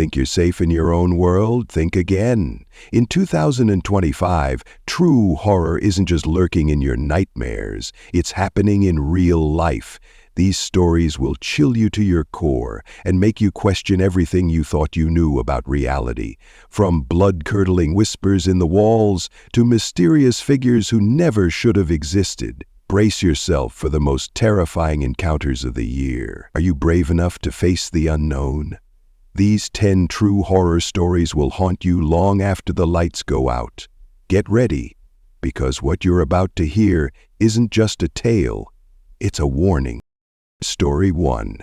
Think you're safe in your own world? Think again. In 2025, true horror isn't just lurking in your nightmares, it's happening in real life. These stories will chill you to your core and make you question everything you thought you knew about reality. From blood-curdling whispers in the walls to mysterious figures who never should have existed. Brace yourself for the most terrifying encounters of the year. Are you brave enough to face the unknown? These 10 true horror stories will haunt you long after the lights go out. Get ready, because what you're about to hear isn't just a tale, it's a warning. Story 1.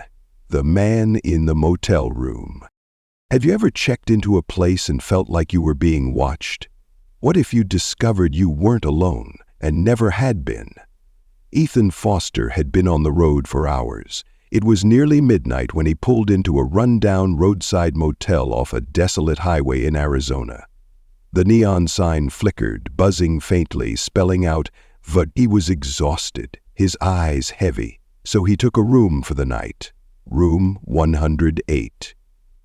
The Man in the Motel Room. Have you ever checked into a place and felt like you were being watched? What if you discovered you weren't alone and never had been? Ethan Foster had been on the road for hours. It was nearly midnight when he pulled into a run-down roadside motel off a desolate highway in Arizona. The neon sign flickered, buzzing faintly, spelling out, "But." He was exhausted, his eyes heavy. So he took a room for the night, room 108.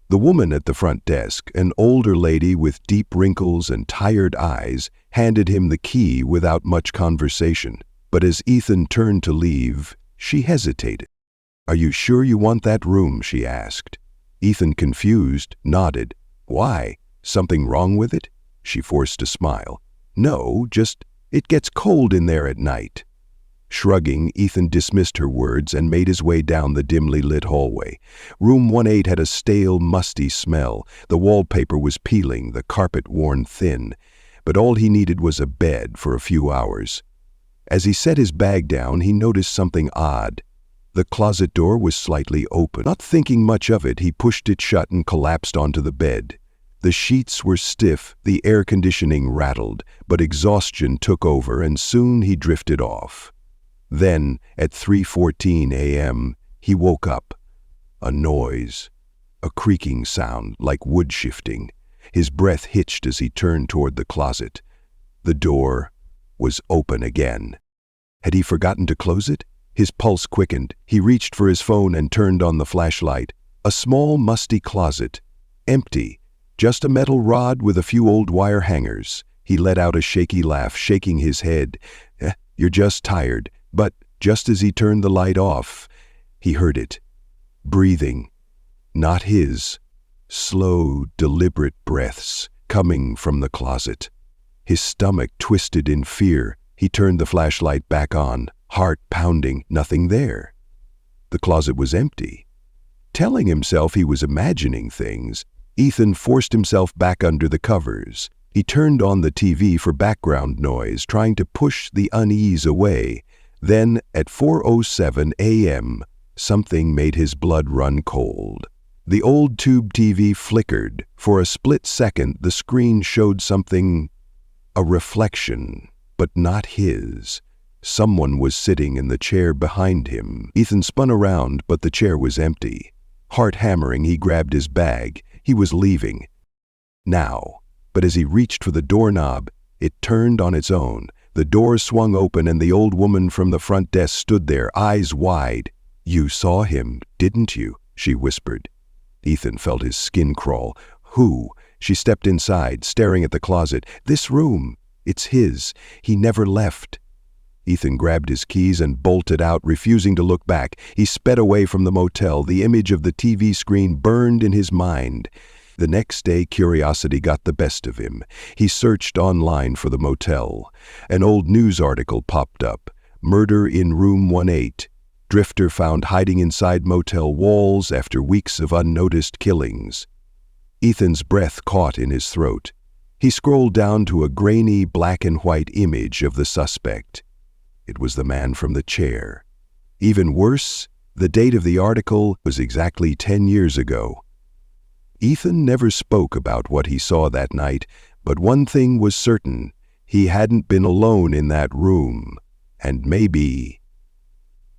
The woman at the front desk, an older lady with deep wrinkles and tired eyes, handed him the key without much conversation. But as Ethan turned to leave, she hesitated. "Are you sure you want that room?" she asked. Ethan, confused, nodded. "Why? Something wrong with it?" She forced a smile. "No, just it gets cold in there at night." Shrugging, Ethan dismissed her words and made his way down the dimly lit hallway. Room 18 had a stale, musty smell. The wallpaper was peeling, the carpet worn thin. But all he needed was a bed for a few hours. As he set his bag down, he noticed something odd. The closet door was slightly open. Not thinking much of it, he pushed it shut and collapsed onto the bed. The sheets were stiff, the air conditioning rattled, but exhaustion took over and soon he drifted off. Then, at 3:14 a.m., he woke up. A noise, a creaking sound like wood shifting. His breath hitched as he turned toward the closet. The door was open again. Had he forgotten to close it? His pulse quickened. He reached for his phone and turned on the flashlight. A small, musty closet. Empty. Just a metal rod with a few old wire hangers. He let out a shaky laugh, shaking his head. "You're just tired." But just as he turned the light off, he heard it. Breathing. Not his. Slow, deliberate breaths coming from the closet. His stomach twisted in fear. He turned the flashlight back on, heart pounding, nothing there. The closet was empty. Telling himself he was imagining things, Ethan forced himself back under the covers. He turned on the TV for background noise, trying to push the unease away. Then, at 4:07 a.m., something made his blood run cold. The old tube TV flickered. For a split second, the screen showed something, a reflection, but not his. Someone was sitting in the chair behind him. Ethan spun around, but the chair was empty. Heart hammering, he grabbed his bag. He was leaving. Now. But as he reached for the doorknob, it turned on its own. The door swung open and the old woman from the front desk stood there, eyes wide. "You saw him, didn't you?" she whispered. Ethan felt his skin crawl. "Who?" She stepped inside, staring at the closet. "This room. It's his. He never left." Ethan grabbed his keys and bolted out, refusing to look back. He sped away from the motel. The image of the TV screen burned in his mind. The next day, curiosity got the best of him. He searched online for the motel. An old news article popped up. "Murder in room 18. Drifter found hiding inside motel walls after weeks of unnoticed killings." Ethan's breath caught in his throat. He scrolled down to a grainy black and white image of the suspect. It was the man from the chair. Even worse, the date of the article was exactly 10 years ago. Ethan never spoke about what he saw that night, but one thing was certain. He hadn't been alone in that room. And maybe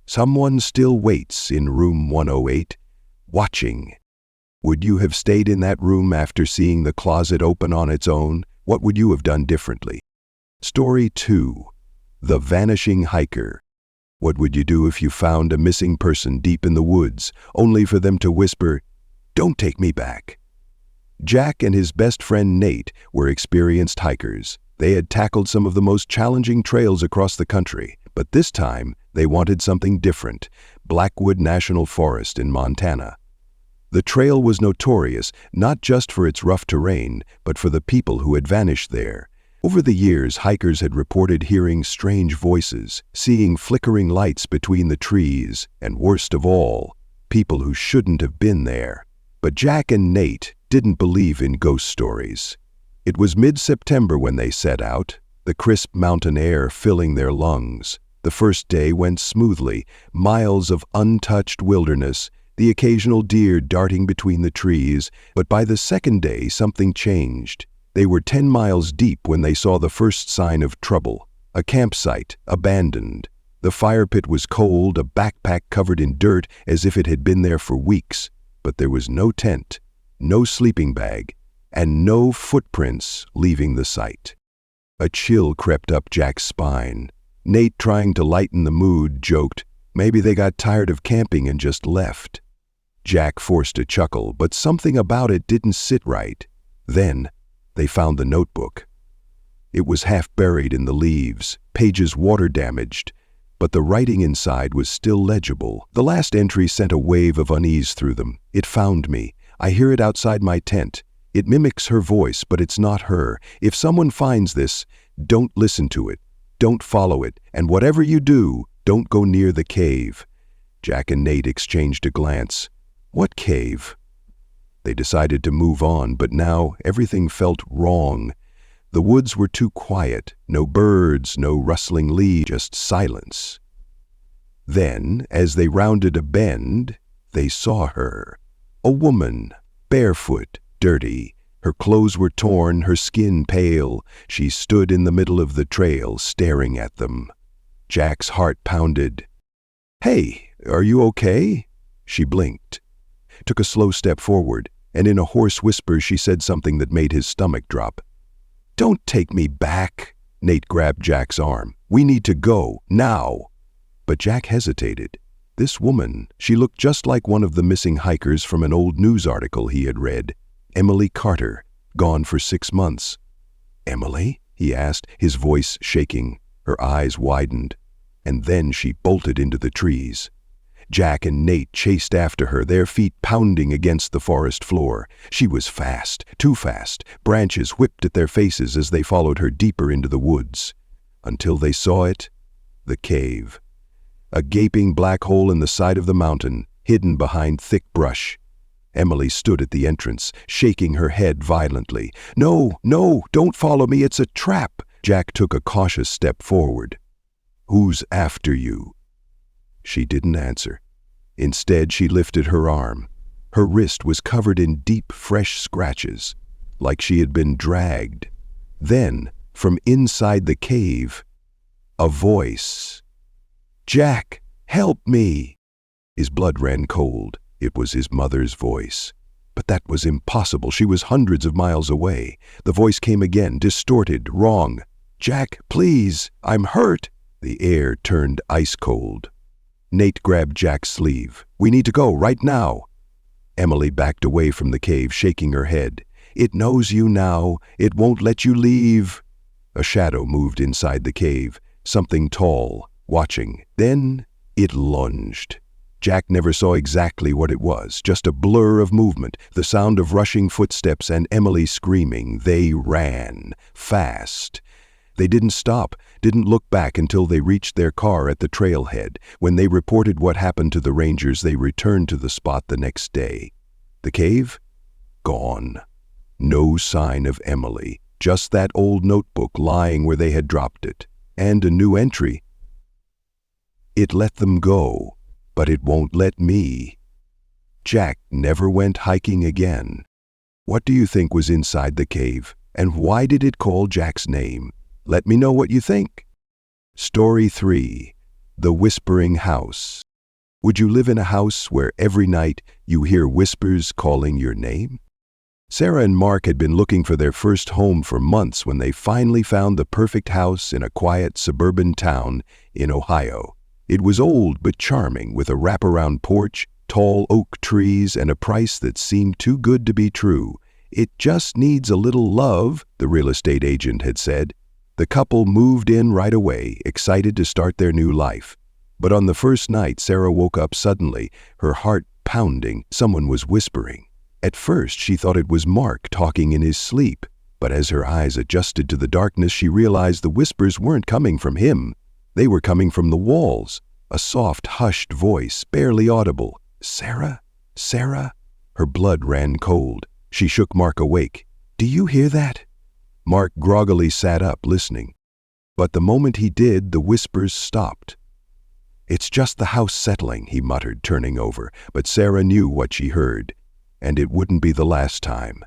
someone still waits in room 108, watching. Would you have stayed in that room after seeing the closet open on its own? What would you have done differently? Story 2. The Vanishing Hiker. What would you do if you found a missing person deep in the woods, only for them to whisper, "Don't take me back"? Jack and his best friend Nate were experienced hikers. They had tackled some of the most challenging trails across the country, but this time they wanted something different: Blackwood National Forest in Montana. The trail was notorious not just for its rough terrain, but for the people who had vanished there. Over the years, hikers had reported hearing strange voices, seeing flickering lights between the trees, and worst of all, people who shouldn't have been there. But Jack and Nate didn't believe in ghost stories. It was mid-September when they set out, the crisp mountain air filling their lungs. The first day went smoothly, miles of untouched wilderness, the occasional deer darting between the trees, but by the second day something changed. They were 10 miles deep when they saw the first sign of trouble: a campsite, abandoned. The fire pit was cold, a backpack covered in dirt as if it had been there for weeks, but there was no tent, no sleeping bag, and no footprints leaving the site. A chill crept up Jack's spine. Nate, trying to lighten the mood, joked, "Maybe they got tired of camping and just left." Jack forced a chuckle, but something about it didn't sit right. Then they found the notebook. It was half buried in the leaves, pages water damaged, but the writing inside was still legible. The last entry sent a wave of unease through them. "It found me. I hear it outside my tent. It mimics her voice, but it's not her. If someone finds this, don't listen to it. Don't follow it. And whatever you do, don't go near the cave." Jack and Nate exchanged a glance. What cave? They decided to move on, but now everything felt wrong. The woods were too quiet. No birds, no rustling leaves, just silence. Then, as they rounded a bend, they saw her. A woman, barefoot, dirty. Her clothes were torn, her skin pale. She stood in the middle of the trail, staring at them. Jack's heart pounded. "Hey, are you okay?" She blinked, took a slow step forward, and in a hoarse whisper she said something that made his stomach drop. "Don't take me back." Nate grabbed Jack's arm. "We need to go, now." But Jack hesitated. This woman, she looked just like one of the missing hikers from an old news article he had read. Emily Carter, gone for 6 months. "Emily?" he asked, his voice shaking. Her eyes widened, and then she bolted into the trees. Jack and Nate chased after her, their feet pounding against the forest floor. She was fast, too fast. Branches whipped at their faces as they followed her deeper into the woods. Until they saw it, the cave. A gaping black hole in the side of the mountain, hidden behind thick brush. Emily stood at the entrance, shaking her head violently. "No, no, don't follow me, it's a trap." Jack took a cautious step forward. "Who's after you?" She didn't answer. Instead, she lifted her arm. Her wrist was covered in deep, fresh scratches, like she had been dragged. Then, from inside the cave, a voice. "Jack, help me!" His blood ran cold. It was his mother's voice. But that was impossible. She was hundreds of miles away. The voice came again, distorted, wrong. "Jack, please, I'm hurt." The air turned ice cold. Nate grabbed Jack's sleeve. "We need to go, right now." Emily backed away from the cave, shaking her head. "It knows you now. It won't let you leave." A shadow moved inside the cave, something tall, watching. Then it lunged. Jack never saw exactly what it was, just a blur of movement, the sound of rushing footsteps and Emily screaming. They ran, fast. They didn't stop, didn't look back until they reached their car at the trailhead. When they reported what happened to the rangers, they returned to the spot the next day. The cave? Gone. No sign of Emily, just that old notebook lying where they had dropped it. And a new entry. "It let them go, but it won't let me." Jack never went hiking again. What do you think was inside the cave, and why did it call Jack's name? Let me know what you think. Story 3. The Whispering House. Would you live in a house where every night you hear whispers calling your name? Sarah and Mark had been looking for their first home for months when they finally found the perfect house in a quiet suburban town in Ohio. It was old but charming, with a wraparound porch, tall oak trees, and a price that seemed too good to be true. "It just needs a little love," the real estate agent had said. The couple moved in right away, excited to start their new life. But on the first night, Sarah woke up suddenly, her heart pounding. Someone was whispering. At first, she thought it was Mark talking in his sleep, but as her eyes adjusted to the darkness, she realized the whispers weren't coming from him. They were coming from the walls. A soft, hushed voice, barely audible. "Sarah? Sarah?" Her blood ran cold. She shook Mark awake. "Do you hear that?" Mark groggily sat up, listening. But the moment he did, the whispers stopped. "It's just the house settling," he muttered, turning over, but Sarah knew what she heard, and it wouldn't be the last time.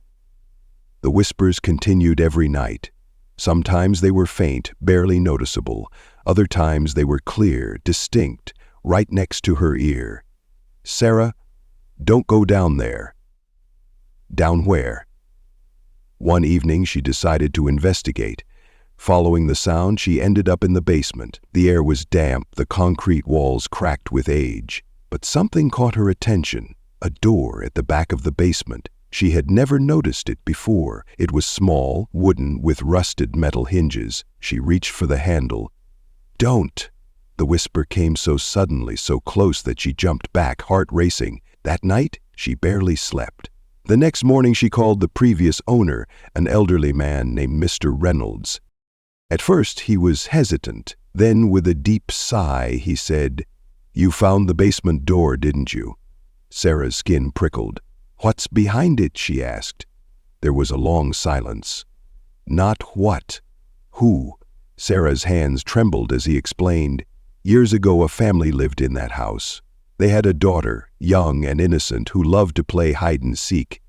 The whispers continued every night. Sometimes they were faint, barely noticeable. Other times they were clear, distinct, right next to her ear. "Sarah, don't go down there." "Down where?" One evening she decided to investigate. Following the sound, she ended up in the basement. The air was damp, the concrete walls cracked with age. But something caught her attention. A door at the back of the basement. She had never noticed it before. It was small, wooden, with rusted metal hinges. She reached for the handle. "Don't!" The whisper came so suddenly, so close that she jumped back, heart racing. That night, she barely slept. The next morning she called the previous owner, an elderly man named Mr. Reynolds. At first he was hesitant. Then, with a deep sigh, he said, "You found the basement door, didn't you?" Sarah's skin prickled. "What's behind it?" she asked. There was a long silence. "Not what. Who?" Sarah's hands trembled as he explained. "Years ago, a family lived in that house. They had a daughter, young and innocent, who loved to play hide-and-seek.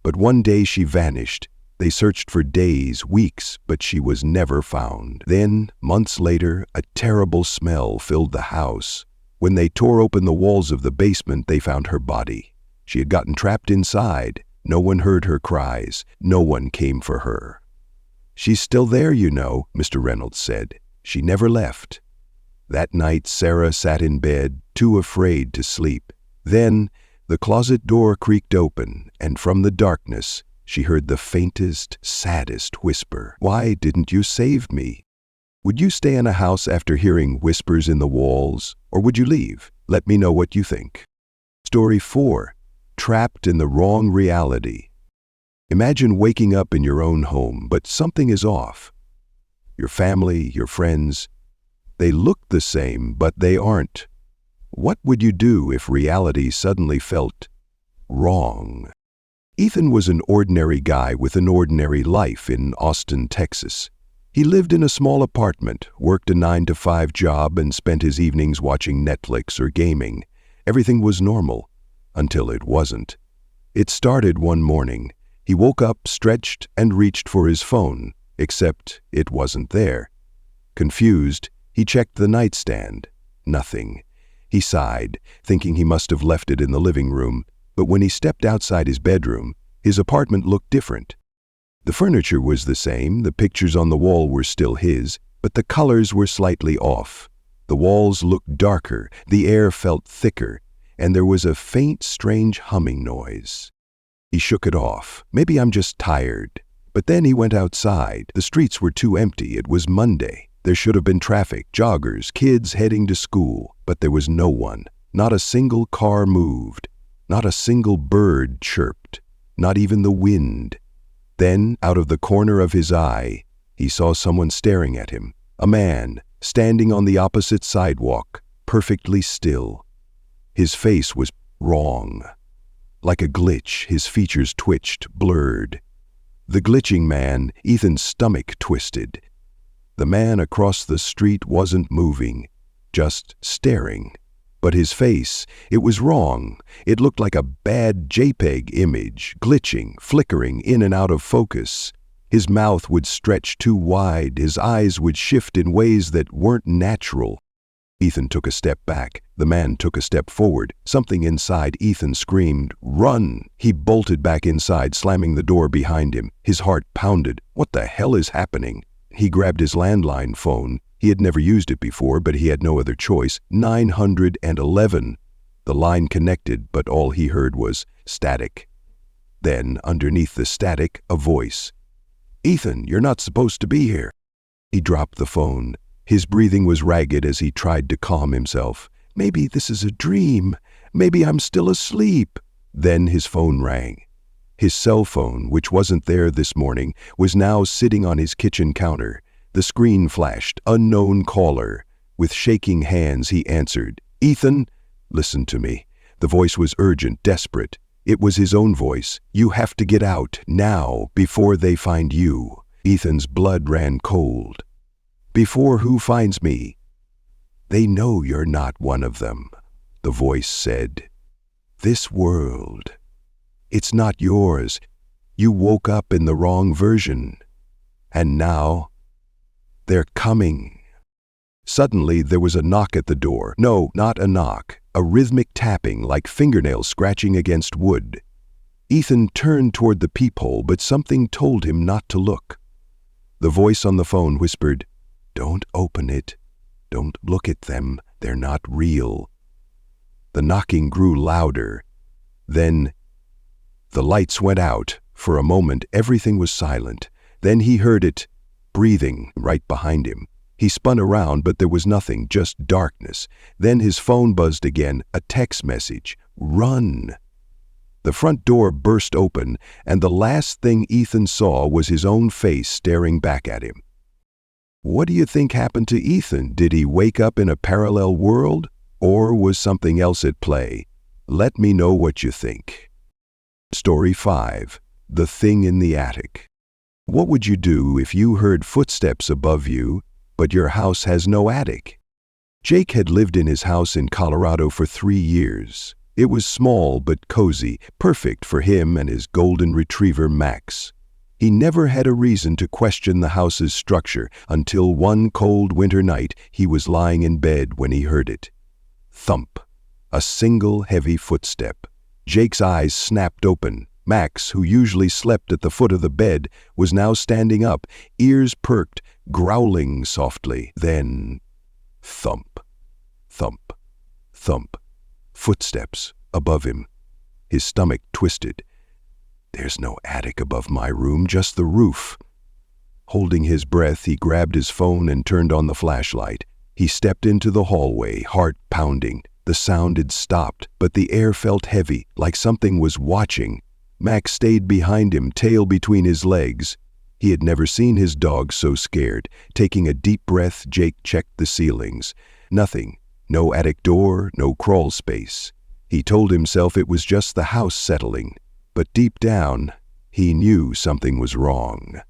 But one day she vanished. They searched for days, weeks, but she was never found. Then, months later, a terrible smell filled the house. When they tore open the walls of the basement, they found her body. She had gotten trapped inside. No one heard her cries. No one came for her." "She's still there, you know," Mr. Reynolds said. "She never left." That night, Sarah sat in bed, too afraid to sleep. Then, the closet door creaked open, and from the darkness, she heard the faintest, saddest whisper. "Why didn't you save me?" Would you stay in a house after hearing whispers in the walls, or would you leave? Let me know what you think. Story 4. Trapped in the Wrong Reality. Imagine waking up in your own home, but something is off. Your family, your friends, they look the same, but they aren't. What would you do if reality suddenly felt wrong? Ethan was an ordinary guy with an ordinary life in Austin, Texas. He lived in a small apartment, worked a 9-to-5 job, and spent his evenings watching Netflix or gaming. Everything was normal, until it wasn't. It started one morning. He woke up, stretched, and reached for his phone, except it wasn't there. Confused, he checked the nightstand. Nothing. He sighed, thinking he must have left it in the living room, but when he stepped outside his bedroom, his apartment looked different. The furniture was the same, the pictures on the wall were still his, but the colors were slightly off. The walls looked darker, the air felt thicker, and there was a faint, strange humming noise. He shook it off. Maybe I'm just tired. But then he went outside. The streets were too empty. It was Monday. There should have been traffic, joggers, kids heading to school, but there was no one. Not a single car moved. Not a single bird chirped. Not even the wind. Then, out of the corner of his eye, he saw someone staring at him. A man, standing on the opposite sidewalk, perfectly still. His face was wrong. Like a glitch, his features twitched, blurred. The glitching man, Ethan's stomach twisted. The man across the street wasn't moving, just staring. But his face, it was wrong. It looked like a bad JPEG image, glitching, flickering in and out of focus. His mouth would stretch too wide, his eyes would shift in ways that weren't natural. Ethan took a step back. The man took a step forward. Something inside Ethan screamed, "Run!" He bolted back inside, slamming the door behind him. His heart pounded. What the hell is happening? He grabbed his landline phone. He had never used it before, but he had no other choice. 911. The line connected, but all he heard was static. Then, underneath the static, a voice. "Ethan, you're not supposed to be here." He dropped the phone. His breathing was ragged as he tried to calm himself. Maybe this is a dream. Maybe I'm still asleep. Then his phone rang. His cell phone, which wasn't there this morning, was now sitting on his kitchen counter. The screen flashed, "Unknown caller." With shaking hands, he answered. "Ethan, listen to me." The voice was urgent, desperate. It was his own voice. "You have to get out, now, before they find you." Ethan's blood ran cold. "Before who finds me?" "They know you're not one of them," the voice said. "This world, it's not yours. You woke up in the wrong version. And now, they're coming." Suddenly, there was a knock at the door. No, not a knock. A rhythmic tapping, like fingernails scratching against wood. Ethan turned toward the peephole, but something told him not to look. The voice on the phone whispered, "Don't open it. Don't look at them. They're not real." The knocking grew louder. Then, the lights went out. For a moment, everything was silent. Then he heard it, breathing, right behind him. He spun around, but there was nothing, just darkness. Then his phone buzzed again, a text message. "Run!" The front door burst open, and the last thing Ethan saw was his own face staring back at him. What do you think happened to Ethan? Did he wake up in a parallel world? Or was something else at play? Let me know what you think. Story 5. The Thing in the Attic. What would you do if you heard footsteps above you, but your house has no attic? Jake had lived in his house in Colorado for 3 years. It was small but cozy, perfect for him and his golden retriever Max. He never had a reason to question the house's structure until one cold winter night he was lying in bed when he heard it. Thump. A single heavy footstep. Jake's eyes snapped open. Max, who usually slept at the foot of the bed, was now standing up, ears perked, growling softly. Then, thump, thump, thump. Footsteps above him. His stomach twisted. There's no attic above my room, just the roof. Holding his breath, he grabbed his phone and turned on the flashlight. He stepped into the hallway, heart pounding. The sound had stopped, but the air felt heavy, like something was watching. Max stayed behind him, tail between his legs. He had never seen his dog so scared. Taking a deep breath, Jake checked the ceilings. Nothing. No attic door, no crawl space. He told himself it was just the house settling. But deep down, he knew something was wrong.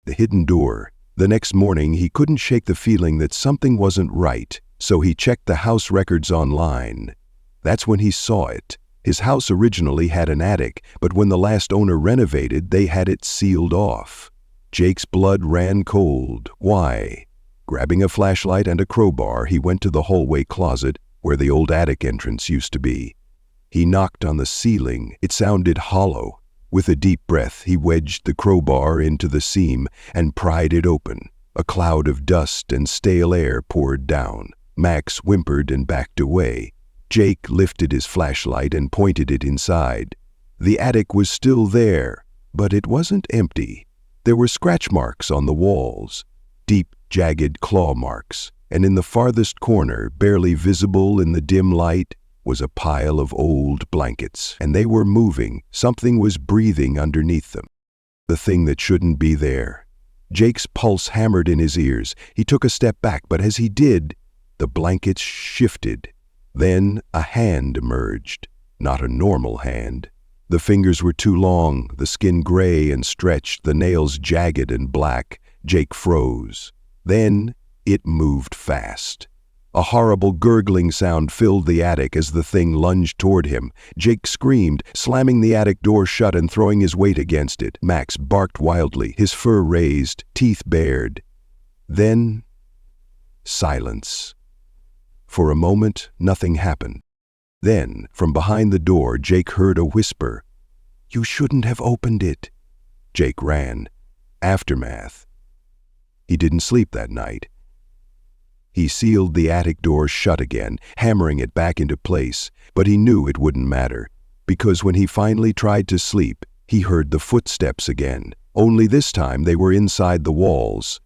The hidden door. The next morning, he couldn't shake the feeling that something wasn't right, so he checked the house records online. That's when he saw it. His house originally had an attic, but when the last owner renovated, they had it sealed off. Jake's blood ran cold. Why? Grabbing a flashlight and a crowbar, he went to the hallway closet where the old attic entrance used to be. He knocked on the ceiling. It sounded hollow. With a deep breath, he wedged the crowbar into the seam and pried it open. A cloud of dust and stale air poured down. Max whimpered and backed away. Jake lifted his flashlight and pointed it inside. The attic was still there, but it wasn't empty. There were scratch marks on the walls, deep, jagged claw marks, and in the farthest corner, barely visible in the dim light, was a pile of old blankets, and they were moving. Something was breathing underneath them. The thing that shouldn't be there. Jake's pulse hammered in his ears. He took a step back, but as he did, the blankets shifted. Then a hand emerged. Not a normal hand. The fingers were too long, the skin gray and stretched, the nails jagged and black. Jake froze. Then it moved fast. A horrible gurgling sound filled the attic as the thing lunged toward him. Jake screamed, slamming the attic door shut and throwing his weight against it. Max barked wildly, his fur raised, teeth bared. Then, silence. For a moment, nothing happened. Then, from behind the door, Jake heard a whisper. "You shouldn't have opened it." Jake ran. Aftermath. He didn't sleep that night. He sealed the attic door shut again, hammering it back into place, but he knew it wouldn't matter. because when he finally tried to sleep, he heard the footsteps again, only this time they were inside the walls.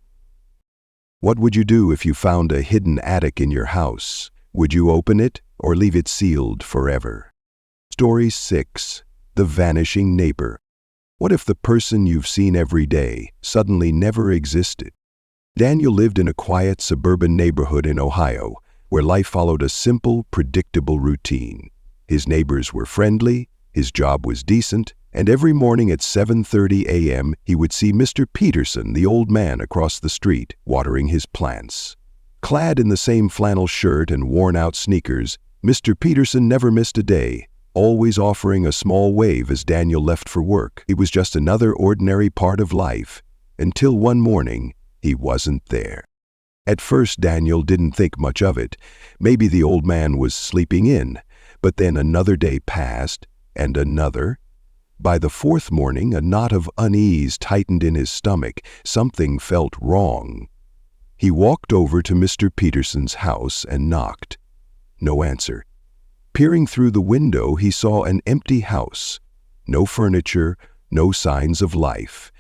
What would you do if you found a hidden attic in your house? Would you open it or leave it sealed forever? Story 6. The Vanishing Neighbor. What if the person you've seen every day suddenly never existed? Daniel lived in a quiet suburban neighborhood in Ohio, where life followed a simple, predictable routine. His neighbors were friendly, his job was decent, and every morning at 7:30 a.m. he would see Mr. Peterson, the old man across the street, watering his plants. Clad in the same flannel shirt and worn-out sneakers, Mr. Peterson never missed a day, always offering a small wave as Daniel left for work. It was just another ordinary part of life, until one morning, he wasn't there. At first, Daniel didn't think much of it. Maybe the old man was sleeping in, but then another day passed, and another. By the fourth morning, a knot of unease tightened in his stomach. Something felt wrong. He walked over to Mr. Peterson's house and knocked. No answer. Peering through the window, he saw an empty house. No furniture, no signs of life.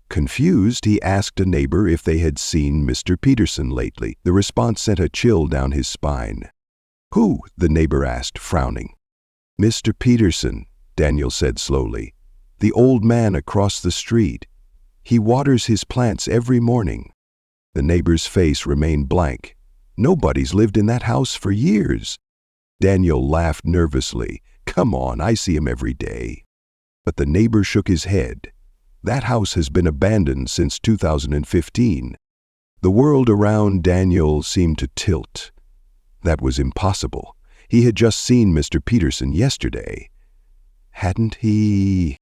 Confused, he asked a neighbor if they had seen Mr. Peterson lately. The response sent a chill down his spine. "Who?" the neighbor asked, frowning. "Mr. Peterson," Daniel said slowly. "The old man across the street. He waters his plants every morning." The neighbor's face remained blank. "Nobody's lived in that house for years." Daniel laughed nervously. "Come on, I see him every day." But the neighbor shook his head. "That house has been abandoned since 2015. The world around Daniel seemed to tilt. That was impossible. He had just seen Mr. Peterson yesterday. Hadn't he?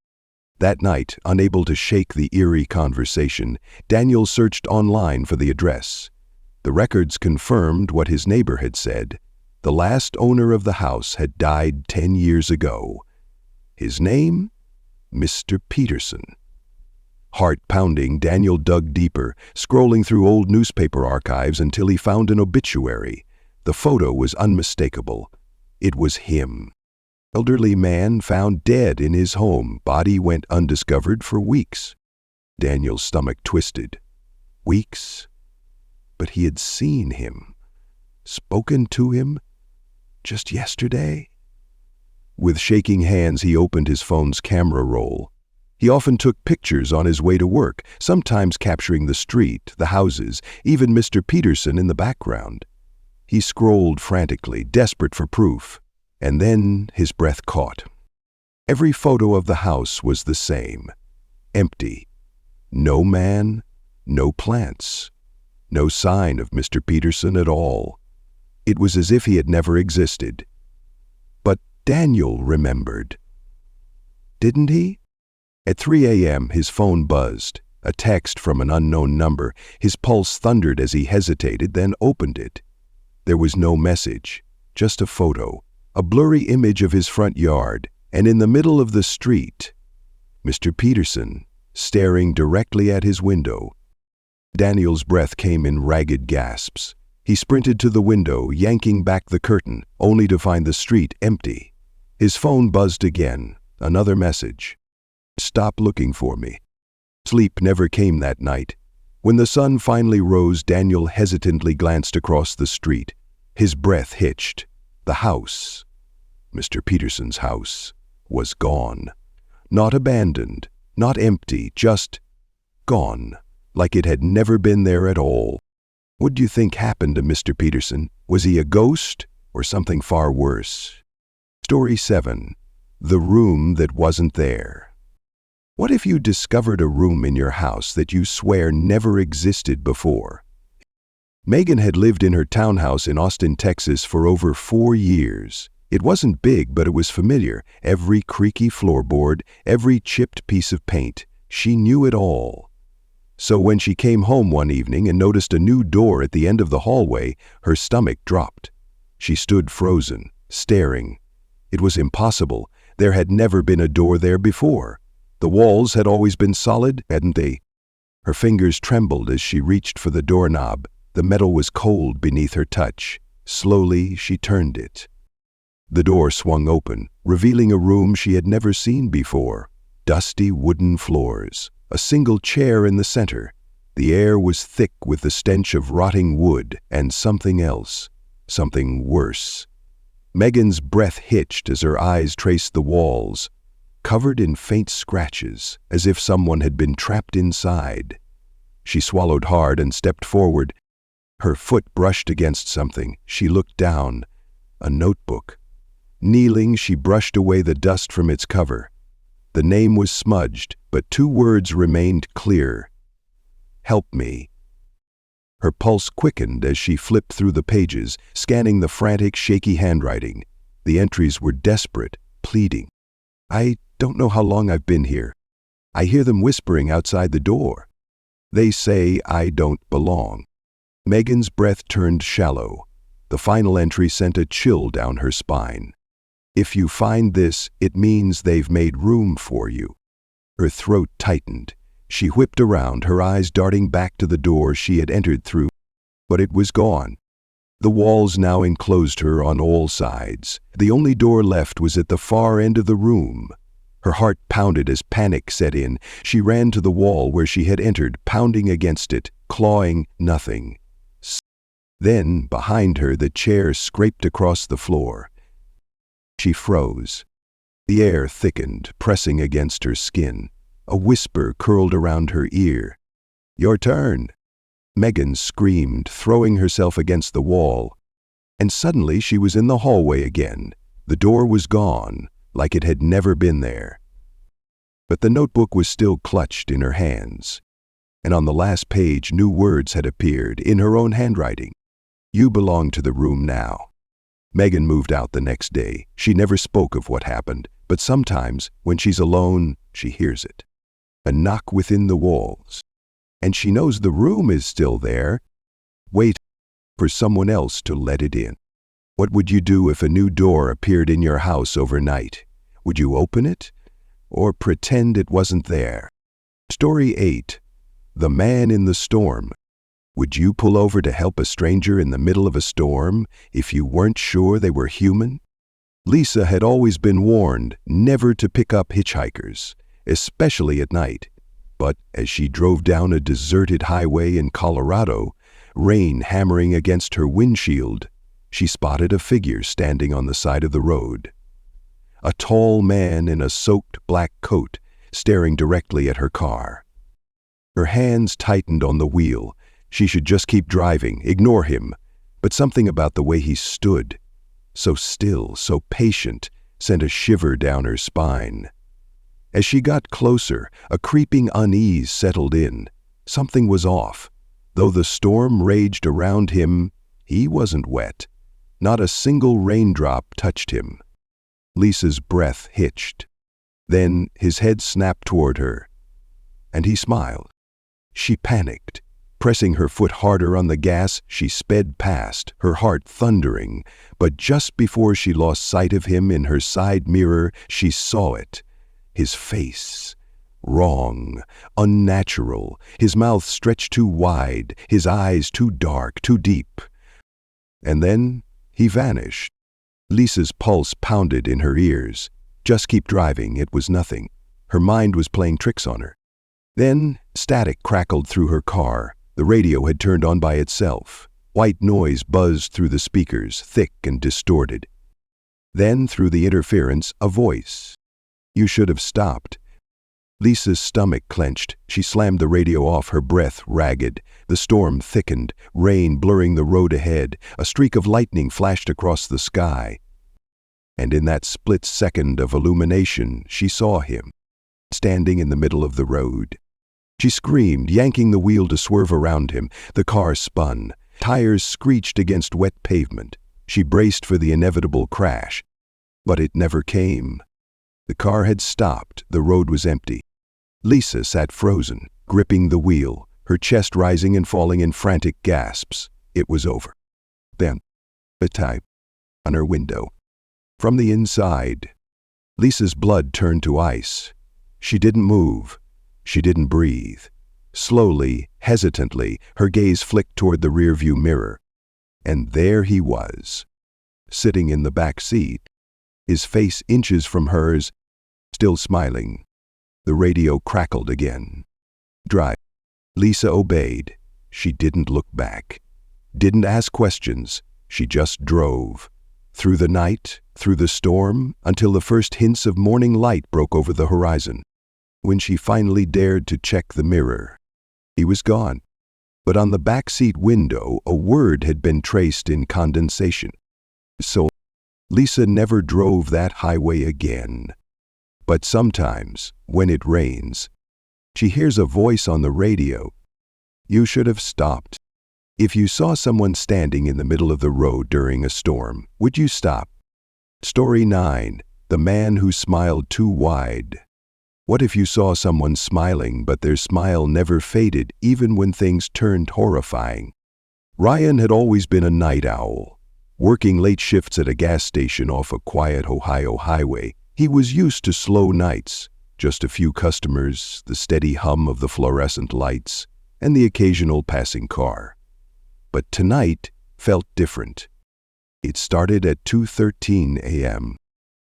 That night, unable to shake the eerie conversation, Daniel searched online for the address. The records confirmed what his neighbor had said. The last owner of the house had died 10 years ago. His name? Mr. Peterson. Heart pounding, Daniel dug deeper, scrolling through old newspaper archives until he found an obituary. The photo was unmistakable. It was him. Elderly man found dead in his home. Body went undiscovered for weeks. Daniel's stomach twisted. Weeks? But he had seen him. Spoken to him? Just yesterday? With shaking hands, he opened his phone's camera roll. He often took pictures on his way to work, sometimes capturing the street, the houses, even Mr. Peterson in the background. He scrolled frantically, desperate for proof. And then his breath caught. Every photo of the house was the same. Empty. No man, no plants. No sign of Mr. Peterson at all. It was as if he had never existed. But Daniel remembered. Didn't he? At 3 a.m., his phone buzzed. A text from an unknown number. His pulse thundered as he hesitated, then opened it. There was no message, just a photo. A blurry image of his front yard, and in the middle of the street, Mr. Peterson, staring directly at his window. Daniel's breath came in ragged gasps. He sprinted to the window, yanking back the curtain, only to find the street empty. His phone buzzed again, another message. "Stop looking for me." Sleep never came that night. When the sun finally rose, Daniel hesitantly glanced across the street. His breath hitched. The house, Mr. Peterson's house, was gone. Not abandoned, not empty, just gone, like it had never been there at all. What do you think happened to Mr. Peterson? Was he a ghost or something far worse? Story 7. The Room That Wasn't There. What if you discovered a room in your house that you swear never existed before? Megan had lived in her townhouse in Austin, Texas for over 4 years. It wasn't big, but it was familiar. Every creaky floorboard, every chipped piece of paint. She knew it all. So when she came home one evening and noticed a new door at the end of the hallway, her stomach dropped. She stood frozen, staring. It was impossible. There had never been a door there before. The walls had always been solid, hadn't they? Her fingers trembled as she reached for the doorknob. The metal was cold beneath her touch. Slowly, she turned it. The door swung open, revealing a room she had never seen before. Dusty wooden floors, a single chair in the center. The air was thick with the stench of rotting wood and something else, something worse. Megan's breath hitched as her eyes traced the walls, covered in faint scratches, as if someone had been trapped inside. She swallowed hard and stepped forward. Her foot brushed against something. She looked down. A notebook. Kneeling, she brushed away the dust from its cover. The name was smudged, but 2 words remained clear. "Help me." Her pulse quickened as she flipped through the pages, scanning the frantic, shaky handwriting. The entries were desperate, pleading. "I don't know how long I've been here. I hear them whispering outside the door. They say I don't belong." Megan's breath turned shallow. The final entry sent a chill down her spine. "If you find this, it means they've made room for you." Her throat tightened. She whipped around, her eyes darting back to the door she had entered through, but it was gone. The walls now enclosed her on all sides. The only door left was at the far end of the room. Her heart pounded as panic set in. She ran to the wall where she had entered, pounding against it, clawing nothing. Then, behind her, the chair scraped across the floor. She froze. The air thickened, pressing against her skin. A whisper curled around her ear. "Your turn." Megan screamed, throwing herself against the wall. And suddenly she was in the hallway again. The door was gone, like it had never been there. But the notebook was still clutched in her hands. And on the last page, new words had appeared, in her own handwriting. "You belong to the room now." Megan moved out the next day. She never spoke of what happened, but sometimes, when she's alone, she hears it. A knock within the walls. And she knows the room is still there, wait for someone else to let it in. What would you do if a new door appeared in your house overnight? Would you open it, or pretend it wasn't there? Story 8. The Man in the Storm. Would you pull over to help a stranger in the middle of a storm if you weren't sure they were human? Lisa had always been warned never to pick up hitchhikers, especially at night. But as she drove down a deserted highway in Colorado, rain hammering against her windshield, she spotted a figure standing on the side of the road. A tall man in a soaked black coat, staring directly at her car. Her hands tightened on the wheel. She should just keep driving, ignore him. But something about the way he stood, so still, so patient, sent a shiver down her spine. As she got closer, a creeping unease settled in. Something was off. Though the storm raged around him, he wasn't wet. Not a single raindrop touched him. Lisa's breath hitched. Then his head snapped toward her, and he smiled. She panicked. Pressing her foot harder on the gas, she sped past, her heart thundering. But just before she lost sight of him in her side mirror, she saw it. His face. Wrong. Unnatural. His mouth stretched too wide, his eyes too dark, too deep. And then he vanished. Lisa's pulse pounded in her ears. Just keep driving, it was nothing. Her mind was playing tricks on her. Then static crackled through her car. The radio had turned on by itself. White noise buzzed through the speakers, thick and distorted. Then, through the interference, a voice. "You should have stopped." Lisa's stomach clenched. She slammed the radio off, her breath ragged. The storm thickened, rain blurring the road ahead. A streak of lightning flashed across the sky. And in that split second of illumination, she saw him, standing in the middle of the road. She screamed, yanking the wheel to swerve around him. The car spun. Tires screeched against wet pavement. She braced for the inevitable crash. But it never came. The car had stopped. The road was empty. Lisa sat frozen, gripping the wheel, her chest rising and falling in frantic gasps. It was over. Then, a tap on her window. From the inside, Lisa's blood turned to ice. She didn't move. She didn't breathe. Slowly, hesitantly, her gaze flicked toward the rearview mirror. And there he was, sitting in the back seat. his face inches from hers, still smiling. The radio crackled again. Drive. Lisa obeyed. She didn't look back. Didn't ask questions. She just drove. Through the night, through the storm, until the first hints of morning light broke over the horizon. When she finally dared to check the mirror, he was gone. But on the backseat window, a word had been traced in condensation. So, Lisa never drove that highway again. But sometimes, when it rains, she hears a voice on the radio. You should have stopped. If you saw someone standing in the middle of the road during a storm, would you stop? Story 9. The Man Who Smiled Too Wide. What if you saw someone smiling, but their smile never faded even when things turned horrifying? Ryan had always been a night owl. Working late shifts at a gas station off a quiet Ohio highway, he was used to slow nights, just a few customers, the steady hum of the fluorescent lights, and the occasional passing car. But tonight felt different. It started at 2:13 a.m.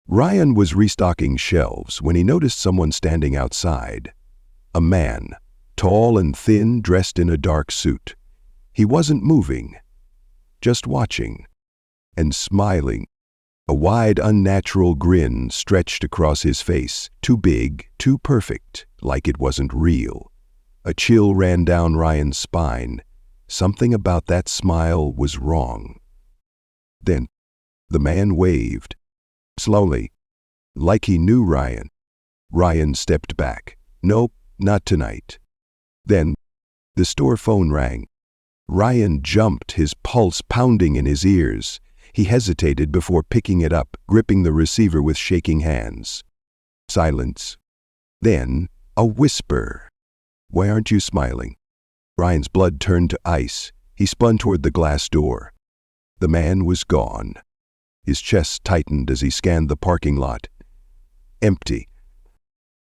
Ryan was restocking shelves when he noticed someone standing outside. A man, tall and thin, dressed in a dark suit. He wasn't moving, just watching and smiling. A wide, unnatural grin stretched across his face, too big, too perfect, like it wasn't real. A chill ran down Ryan's spine. Something about that smile was wrong. Then, the man waved. Slowly, like he knew Ryan. Ryan stepped back. Nope, not tonight. Then, the store phone rang. Ryan jumped, his pulse pounding in his ears. He hesitated before picking it up, gripping the receiver with shaking hands. Silence. Then, a whisper. Why aren't you smiling? Ryan's blood turned to ice. He spun toward the glass door. The man was gone. His chest tightened as he scanned the parking lot. Empty.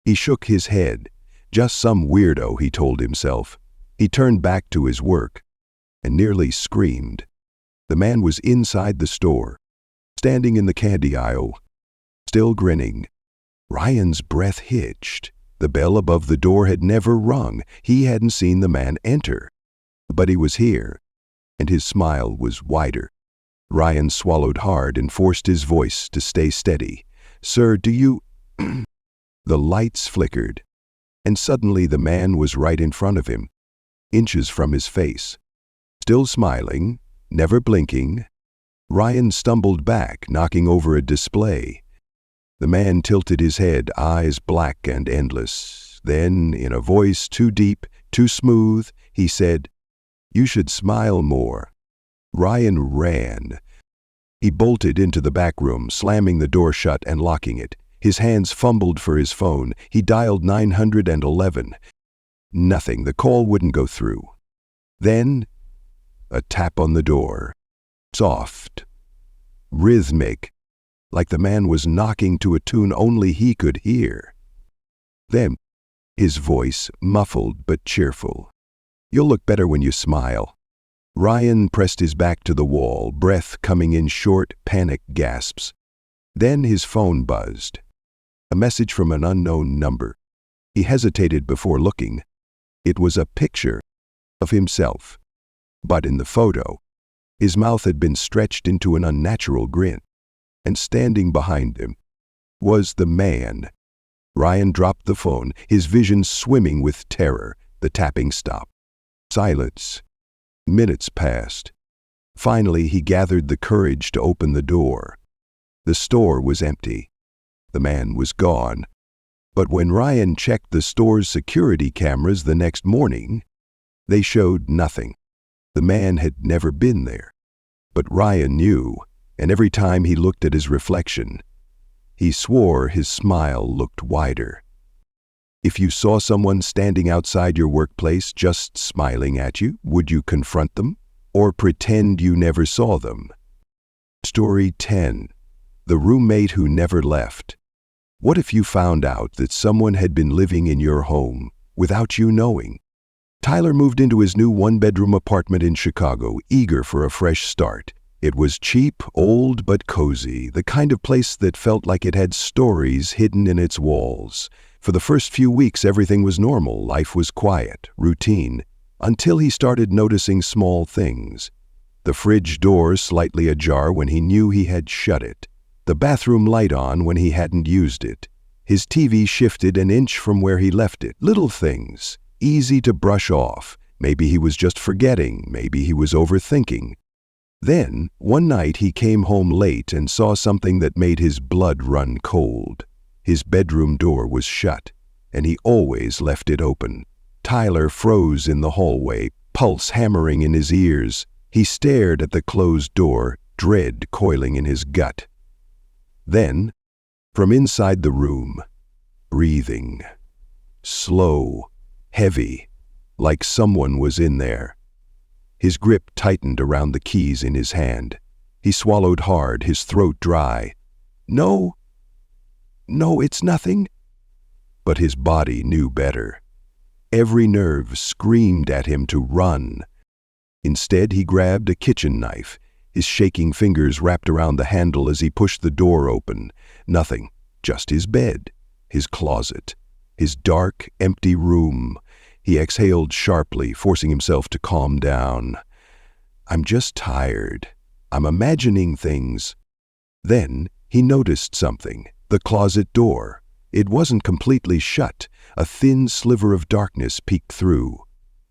He shook his head. Just some weirdo, he told himself. He turned back to his work and nearly screamed. The man was inside the store, standing in the candy aisle, still grinning. Ryan's breath hitched. The bell above the door had never rung. He hadn't seen the man enter. But he was here, and his smile was wider. Ryan swallowed hard and forced his voice to stay steady. Sir, do you... The lights flickered, and suddenly the man was right in front of him, inches from his face. Still smiling, never blinking. Ryan stumbled back, knocking over a display. The man tilted his head, eyes black and endless. Then, in a voice too deep, too smooth, he said, You should smile more. Ryan ran. He bolted into the back room, slamming the door shut and locking it. His hands fumbled for his phone. He dialed 911. Nothing. The call wouldn't go through. Then, a tap on the door. Soft. Rhythmic. Like the man was knocking to a tune only he could hear. Then, his voice, muffled but cheerful. You'll look better when you smile. Ryan pressed his back to the wall, breath coming in short, panicked gasps. Then his phone buzzed. A message from an unknown number. He hesitated before looking. It was a picture of himself. But in the photo, his mouth had been stretched into an unnatural grin. And standing behind him was the man. Ryan dropped the phone, his vision swimming with terror. The tapping stopped. Silence. Minutes passed. Finally, he gathered the courage to open the door. The store was empty. The man was gone. But when Ryan checked the store's security cameras the next morning, they showed nothing. The man had never been there. But Ryan knew, and every time he looked at his reflection, he swore his smile looked wider. If you saw someone standing outside your workplace just smiling at you, would you confront them or pretend you never saw them? Story 10. The Roommate Who Never Left. What if you found out that someone had been living in your home without you knowing? Tyler moved into his new one-bedroom apartment in Chicago, eager for a fresh start. It was cheap, old, but cozy, the kind of place that felt like it had stories hidden in its walls. For the first few weeks, everything was normal. Life was quiet, routine, until he started noticing small things. The fridge door slightly ajar when he knew he had shut it. The bathroom light on when he hadn't used it. His TV shifted an inch from where he left it. Little things, easy to brush off. Maybe he was just forgetting. Maybe he was overthinking. Then, one night he came home late and saw something that made his blood run cold. His bedroom door was shut, and he always left it open. Tyler froze in the hallway, pulse hammering in his ears. He stared at the closed door, dread coiling in his gut. Then, from inside the room, breathing. Slow, heavy, like someone was in there. His grip tightened around the keys in his hand. He swallowed hard, his throat dry. No, it's nothing. But his body knew better. Every nerve screamed at him to run. Instead, he grabbed a kitchen knife. His shaking fingers wrapped around the handle as he pushed the door open. Nothing, just his bed, his closet, his dark, empty room. He exhaled sharply, forcing himself to calm down. I'm just tired. I'm imagining things. Then he noticed something. The closet door. It wasn't completely shut. A thin sliver of darkness peeked through.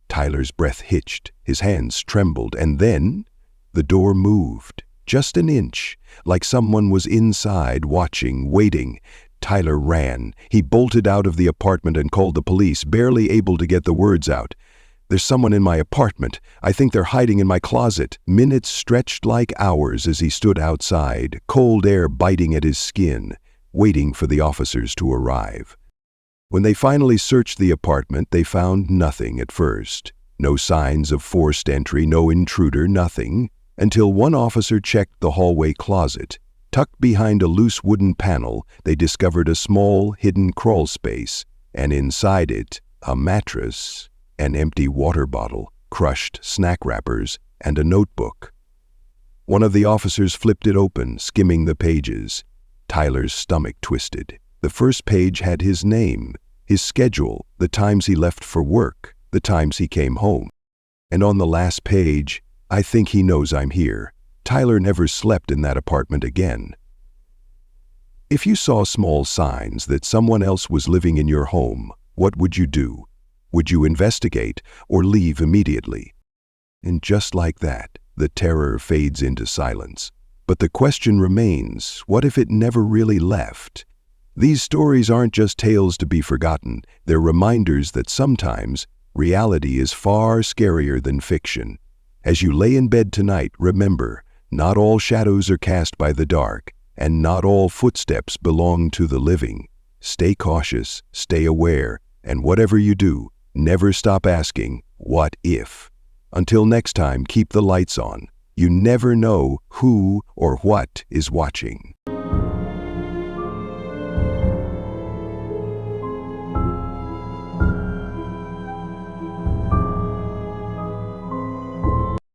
Tyler's breath hitched. His hands trembled. And then the door moved. Just an inch, like someone was inside, watching, waiting. Tyler ran. He bolted out of the apartment and called the police, barely able to get the words out. There's someone in my apartment. I think they're hiding in my closet. Minutes stretched like hours as he stood outside, cold air biting at his skin, waiting for the officers to arrive. When they finally searched the apartment, they found nothing at first. No signs of forced entry, no intruder, nothing, until one officer checked the hallway closet. Tucked behind a loose wooden panel, they discovered a small, hidden crawl space, and inside it, a mattress, an empty water bottle, crushed snack wrappers, and a notebook. One of the officers flipped it open, skimming the pages. Tyler's stomach twisted. The first page had his name, his schedule, the times he left for work, the times he came home. And on the last page, I think he knows I'm here. Tyler never slept in that apartment again. If you saw small signs that someone else was living in your home, what would you do? Would you investigate or leave immediately? And just like that, the terror fades into silence. But the question remains, what if it never really left? These stories aren't just tales to be forgotten. They're reminders that sometimes reality is far scarier than fiction. As you lay in bed tonight, remember, not all shadows are cast by the dark, and not all footsteps belong to the living. Stay cautious, stay aware, and whatever you do, never stop asking, what if? Until next time, keep the lights on. You never know who or what is watching.